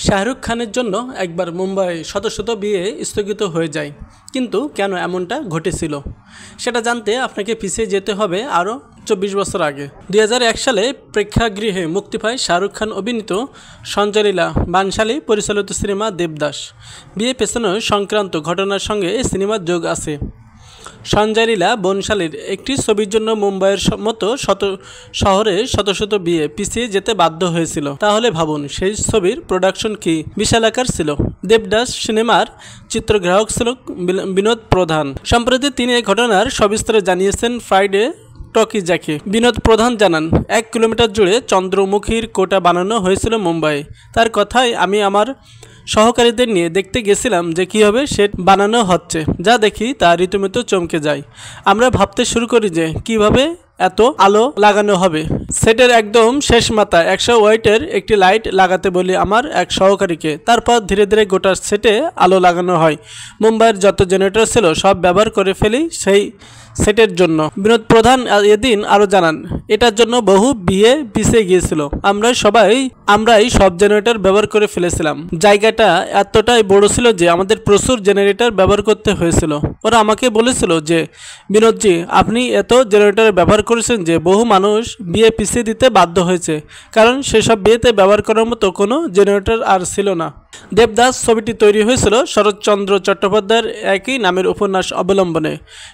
শাহরুখ খানের জন্য একবার মুম্বাই শত শত বিয়ে স্থগিত হয়ে যায়, কিন্তু কেন এমনটা ঘটেছিল সেটা জানতে আপনাকে পিছিয়ে যেতে হবে আরও 24 বছর আগে। 2001 সালে প্রেক্ষাগৃহে মুক্তি পায় শাহরুখ খান অভিনীত সঞ্জয় লীলা বানশালী পরিচালিত সিনেমা দেবদাস। বিয়ে পেছানো সংক্রান্ত ঘটনার সঙ্গে এই সিনেমার যোগ আছে। সঞ্জয় লীলা বনশালীর একটি ছবির জন্য মুম্বাইয়ের মতো শহরে শত শত বিয়ে পিছিয়ে যেতে বাধ্য হয়েছিল। তাহলে ভাবুন সেই ছবির প্রোডাকশন কি বিশাল আকার ছিল। দেবদাস সিনেমার চিত্রগ্রাহক ছিল বিনোদ প্রধান। সম্প্রতি তিনি এই ঘটনার সবিস্তারে জানিয়েছেন ফ্রাইডে টকিজাকে। বিনোদ প্রধান জানান, 1 কিলোমিটার জুড়ে চন্দ্রমুখীর কোটা বানানো হয়েছিল মুম্বাই। তার কথায়, আমি আমার সহকারীদের নিয়ে দেখতে গেছিলাম যে কীভাবে সেট বানানো হচ্ছে, যা দেখি তা রীতিমতো চমকে যায়। আমরা ভাবতে শুরু করি যে কিভাবে এত আলো লাগানো হবে। সেটের একদম শেষ মাথা 100 ওয়াটের একটি লাইট লাগাতে বলি আমার এক সহকারীকে। তারপর ধীরে ধীরে গোটা সেটে আলো লাগানো হয়। মুম্বাইয়ের যত জেনারেটর ছিল সব ব্যবহার করে ফেলি সেই সেটের জন্য। বিনোদ প্রধান এদিন আরও জানান, এটার জন্য বহু বিয়ে পিছিয়ে গিয়েছিল। আমরাই সব জেনারেটর ব্যবহার করে ফেলেছিলাম। জায়গাটা এতটাই বড় ছিল যে আমাদের প্রচুর জেনারেটর ব্যবহার করতে হয়েছিল। ওরা আমাকে বলেছিল যে, বিনোদজি, আপনি এত জেনারেটর ব্যবহার করেছেন যে বহু মানুষ বিয়ে পিছিয়ে দিতে বাধ্য হয়েছে, কারণ সেসব বিয়েতে ব্যবহার করার মতো কোনো জেনারেটর আর ছিল না। দেবদাস ছবিটি তৈরি হয়েছিল শরৎচন্দ্র চট্টোপাধ্যায়ের একই নামের উপন্যাস অবলম্বনে।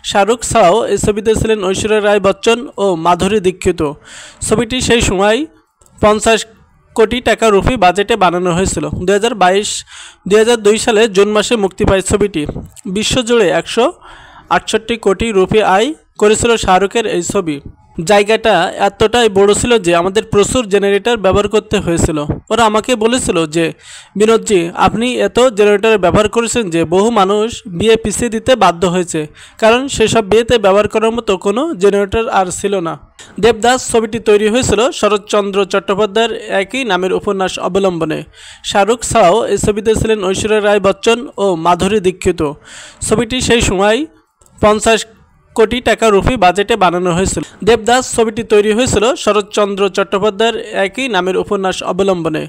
শাহরুখ ছাড়াও এই ছবিতে ছিলেন ঐশ্বরিয়া রায় বচ্চন ও মাধুরী দীক্ষিত। ছবিটি সেই সময় 50 কোটি টাকা রুপি বাজেটে বানানো হয়েছিল। 2002 সালে জুন মাসে মুক্তি পায় ছবিটি। বিশ্বজুড়ে 168 কোটি রুপি আয় করেছিল শাহরুখের এই ছবি। জায়গাটা এতটাই বড় ছিল যে আমাদের প্রচুর জেনারেটর ব্যবহার করতে হয়েছিল। ওরা আমাকে বলেছিল যে, বিনোদজি, আপনি এত জেনারেটর ব্যবহার করেছেন যে বহু মানুষ বিয়ে পিছিয়ে দিতে বাধ্য হয়েছে, কারণ সেসব বিয়েতে ব্যবহার করার মতো কোনো জেনারেটর আর ছিল না। দেবদাস ছবিটি তৈরি হয়েছিল শরৎচন্দ্র চট্টোপাধ্যায়ের একই নামের উপন্যাস অবলম্বনে। শাহরুখ ছাড়াও এই ছবিতে ছিলেন ঐশ্বরিয়া রায় বচ্চন ও মাধুরী দীক্ষিত। ছবিটি সেই সময় 50 কোটি টাকা রুপি বাজেটে বানানো হয়েছিল। দেবদাস ছবিটি তৈরি হয়েছিল শরৎচন্দ্র চট্টোপাধ্যায়ের একই নামের উপন্যাস অবলম্বনে।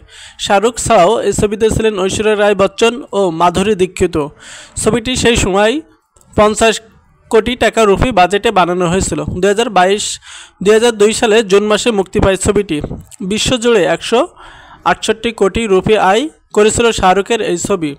শাহরুখ ছাড়াও এই ছবিতে ছিলেন ঐশ্বরিয়া রায় বচ্চন ও মাধুরী দীক্ষিত। ছবিটি সেই সময় 50 কোটি টাকা রুপি বাজেটে বানানো হয়েছিল। 2002 সালে জুন মাসে মুক্তি পায় ছবিটি। বিশ্বজুড়ে 168 কোটি রুপি আয় করেছিল শাহরুখের এই ছবি।